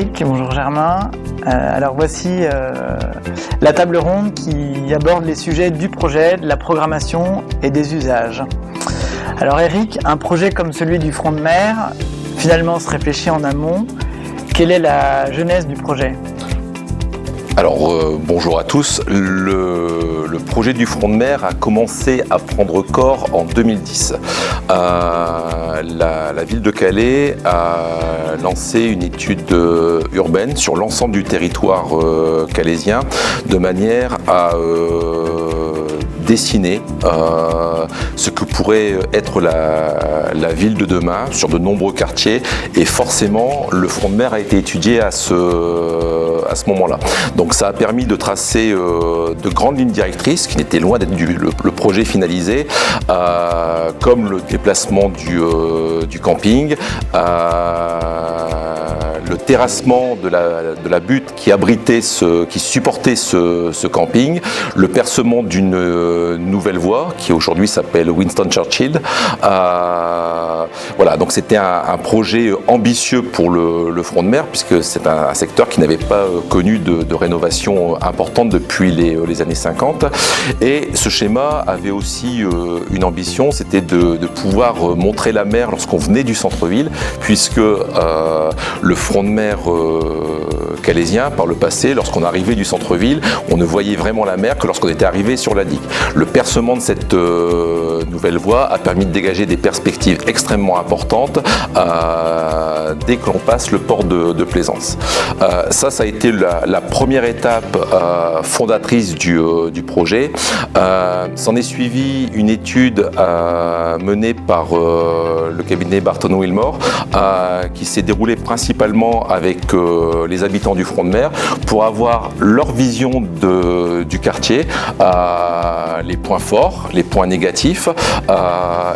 Eric, bonjour Germain. Alors voici la table ronde qui aborde les sujets du projet, de la programmation et des usages. Alors Eric, un projet comme celui du front de mer, finalement se réfléchit en amont. Quelle est la genèse du projet ? Alors bonjour à tous, le projet du front de mer a commencé à prendre corps en 2010. La ville de Calais a lancé une étude urbaine sur l'ensemble du territoire calaisien de manière à dessiner ce que pourrait être la ville de demain sur de nombreux quartiers, et forcément le front de mer a été étudié à ce moment-là. Donc ça a permis de tracer de grandes lignes directrices qui n'étaient loin d'être le projet finalisé, comme le déplacement du camping, le terrassement de la butte qui supportait ce camping, le percement d'une nouvelle voie qui aujourd'hui s'appelle Winston Churchill. Voilà, donc c'était un projet ambitieux pour le front de mer, puisque c'est un secteur qui n'avait pas connu de rénovation importante depuis les années 50. Et ce schéma avait aussi une ambition, c'était de pouvoir montrer la mer lorsqu'on venait du centre-ville, puisque le front de mer calaisien, par le passé, lorsqu'on arrivait du centre-ville, on ne voyait vraiment la mer que lorsqu'on était arrivé sur la digue. Le percement de cette nouvelle voie a permis de dégager des perspectives extrêmement importantes dès que l'on passe le port de Plaisance. Ça a été la première étape fondatrice du projet. S'en est suivi une étude menée par le cabinet Barton Wilmore qui s'est déroulée principalement avec les habitants du front de mer pour avoir leur vision du quartier, les points forts, les points négatifs,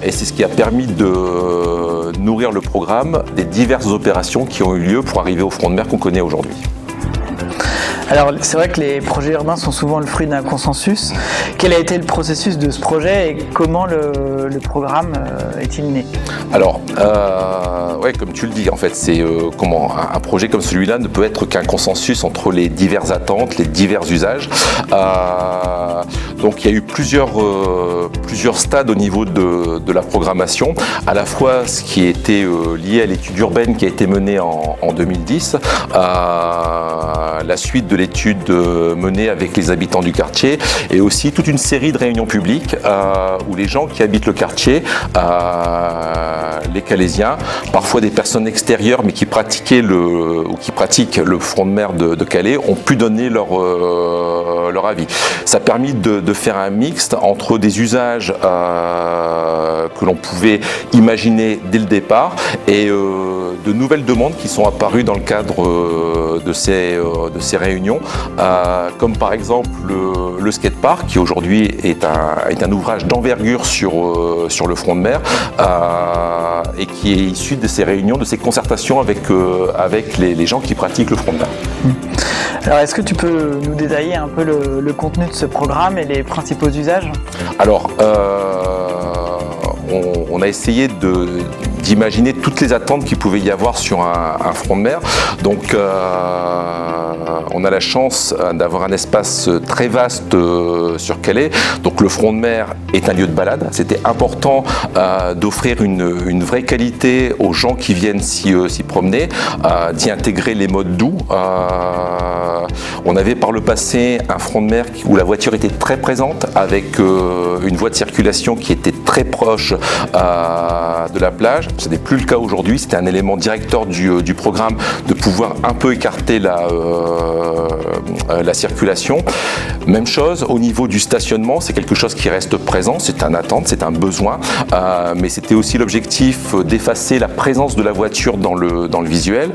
et c'est ce qui a permis de nourrir le programme des diverses opérations qui ont eu lieu pour arriver au front de mer qu'on connaît aujourd'hui. Alors c'est vrai que les projets urbains sont souvent le fruit d'un consensus. Quel a été le processus de ce projet et comment le programme est-il né ? Alors, ouais, comme tu le dis, en fait, c'est comment un projet comme celui-là ne peut être qu'un consensus entre les diverses attentes, les divers usages. Donc il y a eu plusieurs stades au niveau de la programmation, à la fois ce qui était lié à l'étude urbaine qui a été menée en 2010, la suite de l'étude menée avec les habitants du quartier, et aussi toute une série de réunions publiques où les gens qui habitent le quartier, les Calaisiens, parfois des personnes extérieures mais qui pratiquent le front de mer de Calais, ont pu donner leur avis. Ça a permis de faire un mixte entre des usages que l'on pouvait imaginer dès le départ et de nouvelles demandes qui sont apparues dans le cadre de ces réunions, comme par exemple le skatepark, qui aujourd'hui est un ouvrage d'envergure sur le front de mer, et qui est issu de ces réunions, de ces concertations avec les gens qui pratiquent le front de mer. Alors est-ce que tu peux nous détailler un peu le contenu de ce programme et les principaux usages ? Alors, on a essayé d'imaginer toutes les attentes qu'il pouvait y avoir sur un front de mer. Donc on a la chance d'avoir un espace très vaste sur Calais. Donc le front de mer est un lieu de balade. C'était important d'offrir une vraie qualité aux gens qui viennent s'y promener, d'y intégrer les modes doux. On avait par le passé un front de mer où la voiture était très présente, avec une voie de circulation qui était très proche de la plage. Ce n'est plus le cas aujourd'hui. C'était un élément directeur du programme de pouvoir un peu écarter la circulation. Même chose au niveau du stationnement, c'est quelque chose qui reste présent, c'est une attente, c'est un besoin, mais c'était aussi l'objectif d'effacer la présence de la voiture dans le visuel.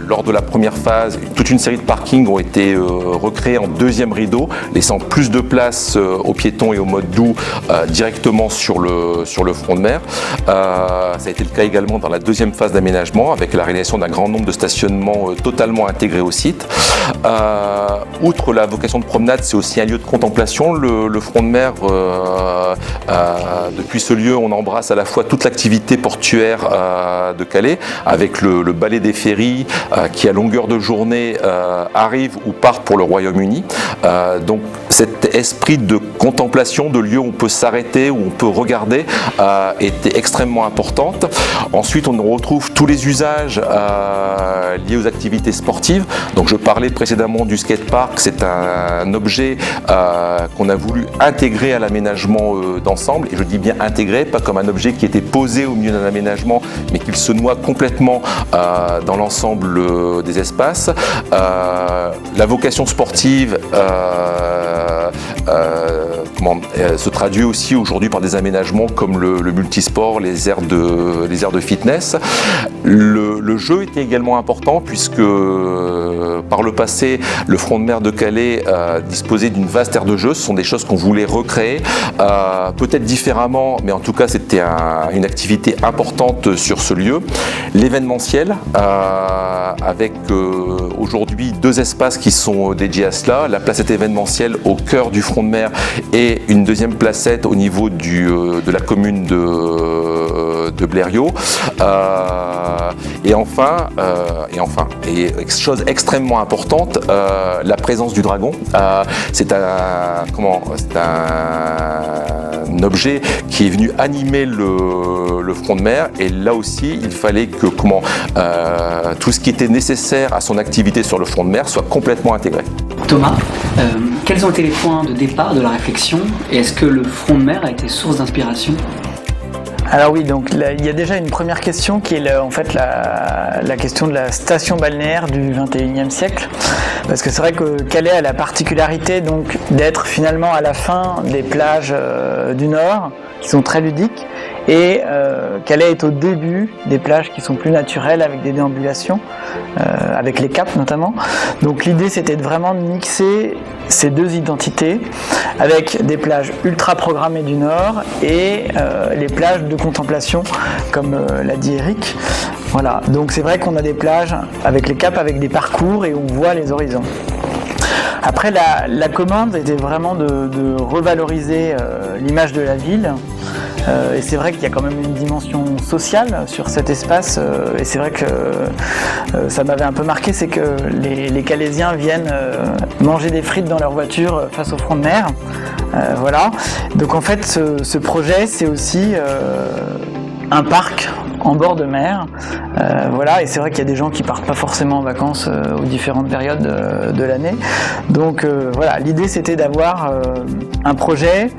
Lors de la première phase, toute une série de parkings ont été recréés en deuxième rideau, laissant plus de place aux piétons et aux modes doux directement sur le front de mer. Ça a été le cas également dans la deuxième phase d'aménagement, avec la réalisation d'un grand nombre de stationnements totalement intégrés au site. Outre la vocation de promenade, c'est aussi un lieu de contemplation. Le front de mer, depuis ce lieu, on embrasse à la fois toute l'activité portuaire de Calais, avec le balai des ferries qui, à longueur de journée, arrive ou part pour le Royaume-Uni. Donc cet esprit de contemplation, de lieu où on peut s'arrêter, où on peut regarder, était extrêmement importante. Ensuite, on retrouve tous les usages liés aux activités sportives. Donc je parlais précédemment du skatepark, c'est un objet qu'on a voulu intégrer à l'aménagement d'ensemble, et je dis bien intégrer, pas comme un objet qui était posé au milieu d'un aménagement, mais qu'il se noie complètement dans l'ensemble des espaces. La vocation sportive se traduit aussi aujourd'hui par des aménagements comme le multisport, les aires de fitness. Le jeu était également important puisque par le passé, le front de mer de Calais disposait d'une vaste aire de jeu. Ce sont des choses qu'on voulait recréer, peut-être différemment, mais en tout cas c'était une activité importante sur ce lieu. L'événementiel, avec aujourd'hui 2 espaces qui sont dédiés à cela, la placette événementielle au cœur du front de mer et une deuxième placette au niveau de la commune de Blériot. Et enfin, chose extrêmement importante, la présence du dragon. C'est un objet qui est venu animer le front de mer, et là aussi il fallait que tout ce qui était nécessaire à son activité sur le front de mer soit complètement intégré. Thomas, quels ont été les points de départ de la réflexion, et est-ce que le front de mer a été source d'inspiration ? Alors oui, donc là, il y a déjà une première question qui est en fait la question de la station balnéaire du 21e siècle. Parce que c'est vrai que Calais a la particularité donc d'être finalement à la fin des plages du Nord, qui sont très ludiques, et Calais est au début des plages qui sont plus naturelles, avec des déambulations, avec les caps notamment. Donc l'idée c'était vraiment de mixer ces 2 identités, avec des plages ultra programmées du Nord et les plages de contemplation, comme l'a dit Eric. Voilà, donc c'est vrai qu'on a des plages avec les caps, avec des parcours, et on voit les horizons. Après, la commande était vraiment de revaloriser l'image de la ville. Et c'est vrai qu'il y a quand même une dimension sociale sur cet espace, et c'est vrai que ça m'avait un peu marqué, c'est que les Calaisiens viennent manger des frites dans leur voiture face au front de mer. Voilà. Donc en fait, ce projet, c'est aussi un parc en bord de mer. Voilà, et c'est vrai qu'il y a des gens qui partent pas forcément en vacances aux différentes périodes de l'année. Donc voilà, l'idée c'était d'avoir un projet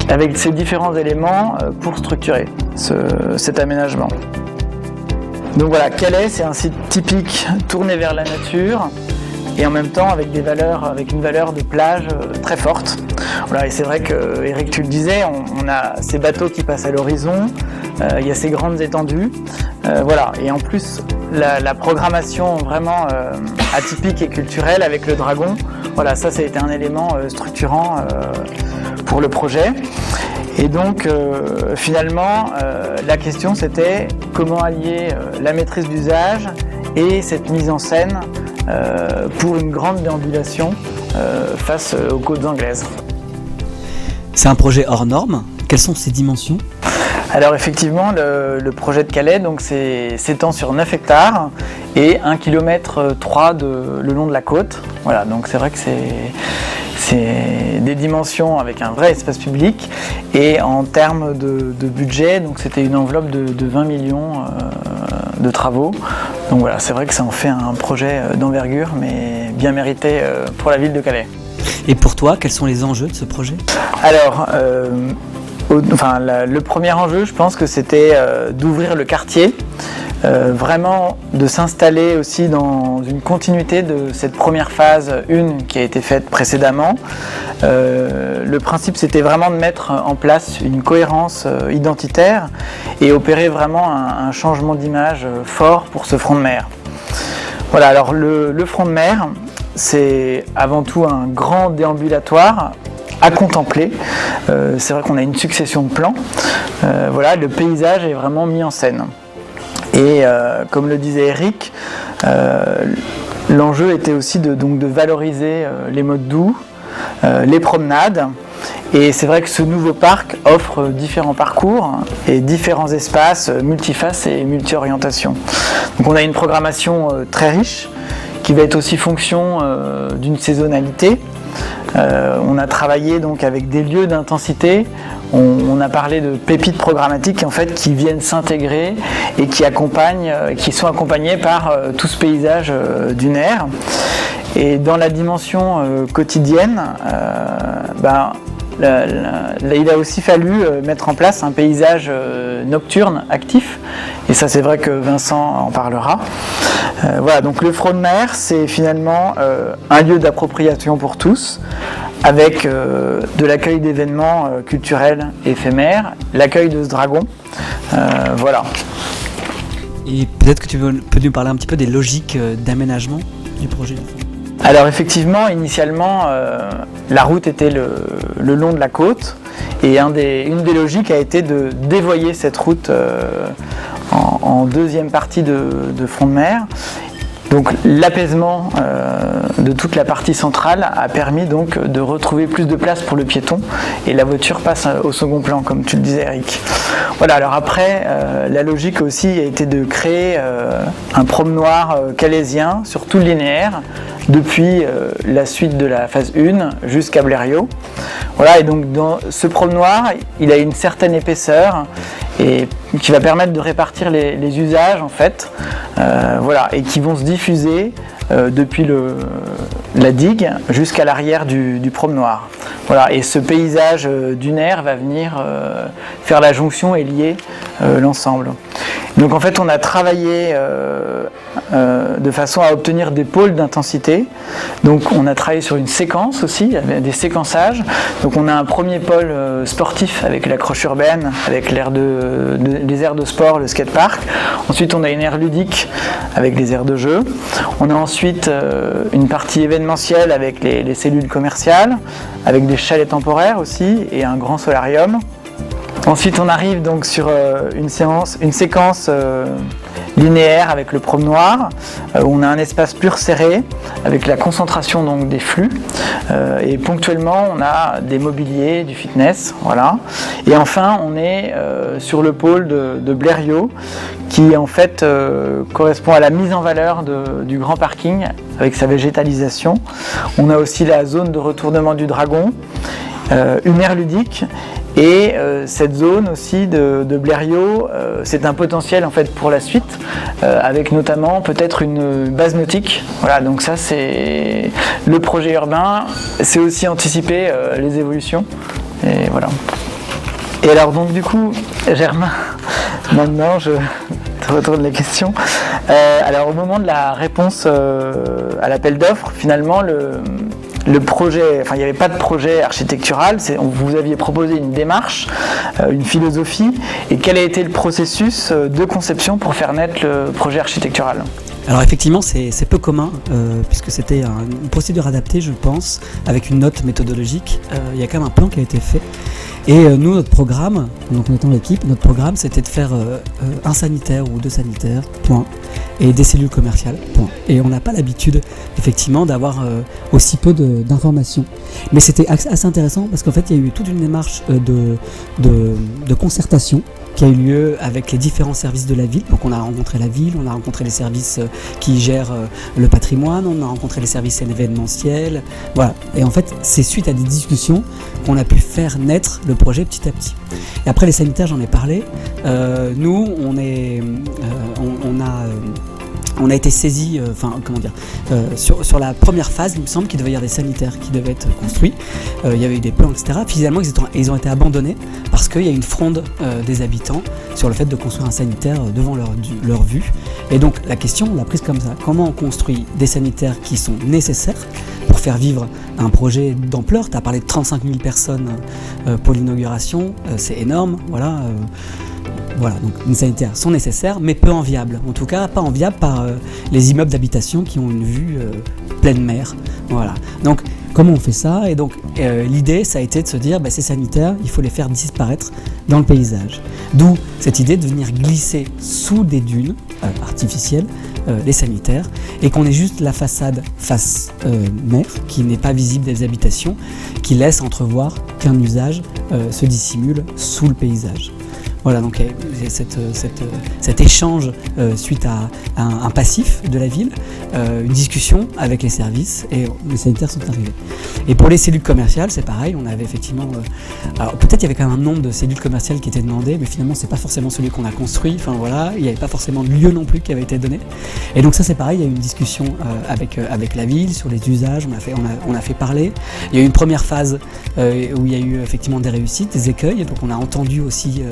avec ces différents éléments pour structurer cet aménagement. Donc voilà, Calais, c'est un site typique tourné vers la nature, et en même temps avec une valeur de plage très forte. Voilà, et c'est vrai que, Eric, tu le disais, on a ces bateaux qui passent à l'horizon, il y a ces grandes étendues, voilà, et en plus la programmation vraiment atypique et culturelle avec le dragon, voilà, ça a été un élément structurant pour le projet. Et donc finalement la question c'était comment allier la maîtrise d'usage et cette mise en scène pour une grande déambulation face aux côtes anglaises. C'est un projet hors norme. Quelles sont ses dimensions ? Alors effectivement, le projet de Calais s'étend sur 9 hectares et 1,3 km le long de la côte. Voilà, donc c'est vrai que c'est des dimensions avec un vrai espace public, et en termes de budget, donc c'était une enveloppe de 20 millions de travaux. Donc voilà, c'est vrai que ça en fait un projet d'envergure, mais bien mérité pour la ville de Calais. Et pour toi, quels sont les enjeux de ce projet ? Alors, le premier enjeu, je pense que c'était d'ouvrir le quartier, vraiment de s'installer aussi dans une continuité de cette première phase 1 qui a été faite précédemment. Le principe, c'était vraiment de mettre en place une cohérence identitaire et opérer vraiment un changement d'image fort pour ce front de mer. Voilà, alors le front de mer, c'est avant tout un grand déambulatoire à contempler. C'est vrai qu'on a une succession de plans. Voilà, le paysage est vraiment mis en scène. Et comme le disait Eric, l'enjeu était aussi de valoriser les modes doux, les promenades. Et c'est vrai que ce nouveau parc offre différents parcours et différents espaces multifaces et multi-orientations. Donc on a une programmation très riche qui va être aussi fonction d'une saisonnalité. On a travaillé donc avec des lieux d'intensité. On a parlé de pépites programmatiques en fait, qui viennent s'intégrer et qui sont accompagnées par tout ce paysage dunaire. Et dans la dimension quotidienne, il a aussi fallu mettre en place un paysage nocturne actif, et ça c'est vrai que Vincent en parlera. Voilà, donc le front de mer, c'est finalement un lieu d'appropriation pour tous, avec de l'accueil d'événements culturels éphémères, l'accueil de ce dragon. Voilà. Et peut-être que tu peux nous parler un petit peu des logiques d'aménagement du projet. Alors effectivement, initialement, la route était le long de la côte, et une des logiques a été de dévoyer cette route en deuxième partie de front de mer. Donc l'apaisement de toute la partie centrale a permis donc de retrouver plus de place pour le piéton, et la voiture passe au second plan, comme tu le disais Eric. Voilà, alors après, la logique aussi a été de créer un promenoir calaisien sur tout le linéaire, depuis la suite de la phase 1 jusqu'à Blériot. Voilà, et donc dans ce promenoir, il a une certaine épaisseur et qui va permettre de répartir les usages en fait, voilà, et qui vont se diffuser depuis la digue jusqu'à l'arrière du promenoir. Voilà, et ce paysage dunaire va venir faire la jonction et lier l'ensemble. Donc en fait on a travaillé de façon à obtenir des pôles d'intensité. Donc on a travaillé sur une séquence aussi, avec des séquençages. Donc on a un premier pôle sportif avec la croche urbaine, avec les aires de sport, le skatepark. Ensuite on a une aire ludique avec les aires de jeu. On a ensuite une partie événementielle avec les cellules commerciales, avec des chalets temporaires aussi et un grand solarium. Ensuite on arrive donc sur une séquence linéaire avec le promenoir, où on a un espace pur serré avec la concentration donc des flux, et ponctuellement on a des mobiliers, du fitness, voilà. Et enfin on est sur le pôle de Blériot, qui en fait correspond à la mise en valeur du grand parking avec sa végétalisation. On a aussi la zone de retournement du dragon, une aire ludique. Et cette zone aussi de Blériot, c'est un potentiel en fait pour la suite, avec notamment peut-être une base nautique. Voilà, donc ça c'est le projet urbain, c'est aussi anticiper les évolutions. Et voilà. Et alors donc du coup, Germain, maintenant je te retourne les questions. Alors au moment de la réponse à l'appel d'offres, finalement le projet, enfin il n'y avait pas de projet architectural, vous aviez proposé une démarche, une philosophie, et quel a été le processus de conception pour faire naître le projet architectural ? Alors effectivement c'est peu commun, puisque c'était une procédure adaptée je pense, avec une note méthodologique. Il y a quand même un plan qui a été fait. Et nous, notre programme, donc en étant l'équipe, notre programme c'était de faire un sanitaire ou deux sanitaires, point, et des cellules commerciales, point. Et on n'a pas l'habitude effectivement d'avoir aussi peu d'informations. Mais c'était assez intéressant parce qu'en fait il y a eu toute une démarche de concertation qui a eu lieu avec les différents services de la ville. Donc on a rencontré la ville, on a rencontré les services qui gèrent le patrimoine, on a rencontré les services événementiels, voilà. Et en fait, c'est suite à des discussions qu'on a pu faire naître le projet petit à petit. Et après les sanitaires, j'en ai parlé. Nous, on a été saisis, sur la première phase, il me semble qu'il devait y avoir des sanitaires qui devaient être construits. Il y avait eu des plans, etc. Puis finalement, ils ont été abandonnés parce qu'il y a une fronde des habitants sur le fait de construire un sanitaire devant leur vue. Et donc la question, on l'a prise comme ça. Comment on construit des sanitaires qui sont nécessaires pour faire vivre un projet d'ampleur ? Tu as parlé de 35 000 personnes pour l'inauguration, c'est énorme, voilà. Voilà, donc les sanitaires sont nécessaires, mais peu enviables. En tout cas, pas enviables par les immeubles d'habitation qui ont une vue pleine mer. Voilà. Donc, Comment on fait ça? Et donc l'idée, ça a été de se dire, ces sanitaires, il faut les faire disparaître dans le paysage. D'où cette idée de venir glisser sous des dunes artificielles les sanitaires, et qu'on ait juste la façade face mer, qui n'est pas visible des habitations, qui laisse entrevoir qu'un usage se dissimule sous le paysage. Voilà, donc il y a cet échange suite à un passif de la ville, une discussion avec les services, et les sanitaires sont arrivés. Et pour les cellules commerciales, c'est pareil, on avait effectivement... alors peut-être il y avait quand même un nombre de cellules commerciales qui étaient demandées, mais finalement c'est pas forcément celui qu'on a construit, enfin voilà, il n'y avait pas forcément de lieu non plus qui avait été donné. Et donc ça c'est pareil, il y a eu une discussion avec la ville sur les usages, on a fait parler. Il y a eu une première phase où il y a eu effectivement des réussites, des écueils, donc on a entendu aussi...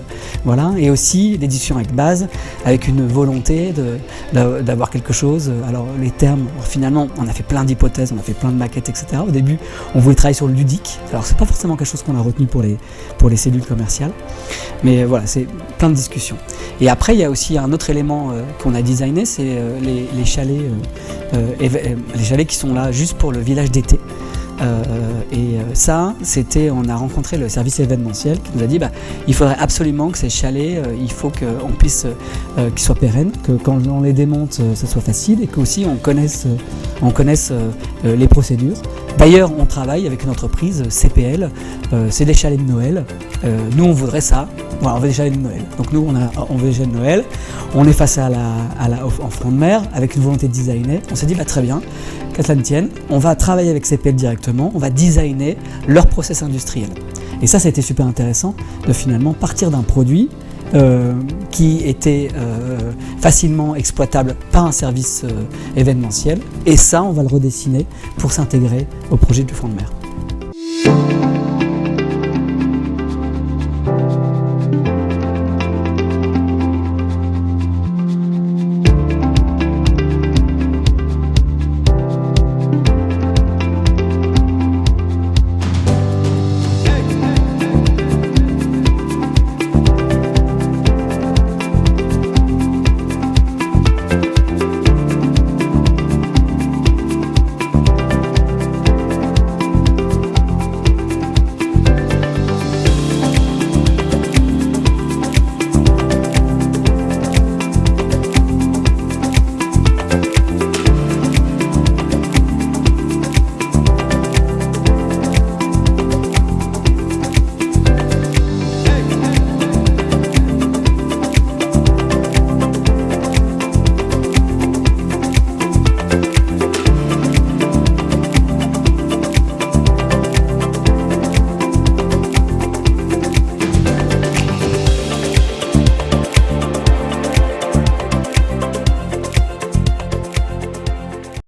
voilà, et aussi des discussions avec base, avec une volonté d'avoir quelque chose. Alors les termes, finalement, on a fait plein d'hypothèses, on a fait plein de maquettes, etc. Au début, on voulait travailler sur le ludique. Alors c'est pas forcément quelque chose qu'on a retenu pour les cellules commerciales, mais voilà, c'est plein de discussions. Et après, il y a aussi un autre élément qu'on a designé, c'est les chalets, les chalets qui sont là juste pour le village d'été. Ça, on a rencontré le service événementiel qui nous a dit il faudrait absolument que ces chalets, il faut qu'on puisse qu'ils soient pérennes, que quand on les démonte, ça soit facile, et qu'aussi on connaisse les procédures. D'ailleurs, on travaille avec une entreprise CPL, c'est des chalets de Noël. Nous, on voudrait ça. Voilà, on veut des chalets de Noël. Donc nous, on veut des chalets de Noël. On est face en front de mer avec une volonté de designer. On s'est dit très bien, qu'à cela ne tienne, on va travailler avec CPL directement, on va designer leur process industriel. Et ça, c'était super intéressant de finalement partir d'un produit qui était facilement exploitable par un service événementiel. Et ça, on va le redessiner pour s'intégrer au projet du front de mer.